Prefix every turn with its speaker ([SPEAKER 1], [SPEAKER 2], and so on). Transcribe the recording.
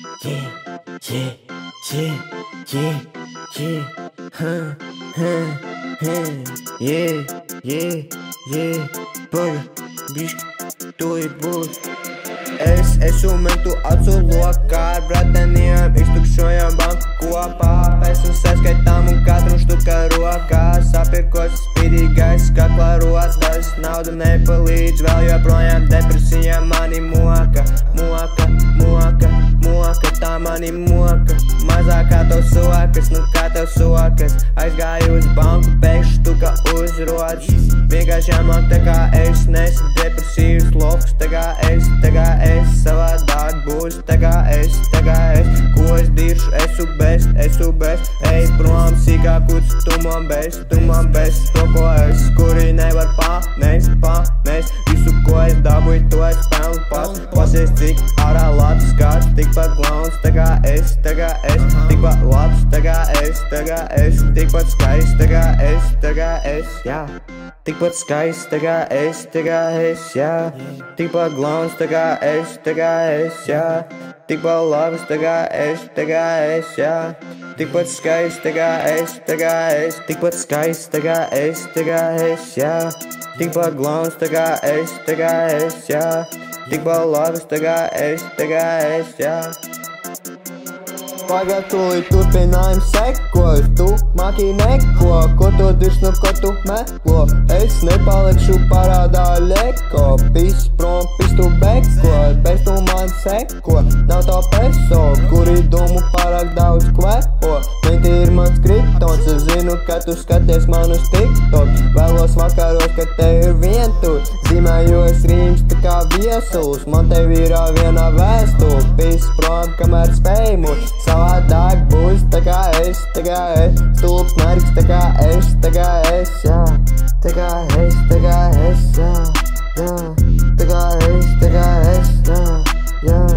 [SPEAKER 1] Tu būt. Es metu acu lokā ar brateniem, iztukšojam banku kopā. Pēc un saskaitām un katru štuka rokā. Sapirkos spīdīgais kaklā rotas, nauda nepalīdz, vēl joprojām depresija mani moka. Moka, tā mani moka. Mazāk kā tev sokas, nu kā tev sokas. Aizgāju uz banku, pēkšņi štuka uzrodas. Vienkārši jāmāk tā kā es, nesu depresīvs loks. Tā kā es, savādāk būs. Tā kā es, ko es diršu, esu best. Ej prom, sīkā kuts, tu man best. To, ko es, kuri nevar panest. Visu, ko es dabūju, to es pelnu pats. Pasies, cik ārā labs skats, tikpat glauns, tā kā es. Tikpat labs, tā kā es. Tikpat skaists, tā kā es, jā. Tikpat skaists, tā kā es, jā. Tikpat glauns, tā kā es, jā. Tikpat labs, tā kā es, jā. Tikpat skaists, tā kā es. Tikpat skaists, tā kā es, jā. Tikpat glauns, tā kā es, jā. Tikpat labs, tā kā es, jā. Pagad tūlīt turpinājums sekos, tu maki neko, ko tu dirš, nu ko tu meklo. Es nepalikšu parādā ļeko, pis prom, pis tu beko, bez tu man seko. Nav tā peso, kuri domu pārāk daudz kvepo. Menti ir mans kriptons, es zinu, ka tu skaties man uz TikTok. Vēlos vakaros, ka te ir vientur, zīmējos rīms tā kā viesuls. Man tev ir vienā vēstule, pis prom, kamēr spējumu. Savādāk būs tā kā es, stulps nerks tā kā es, jā. Tā kā es, jā. Tā kā es, jā.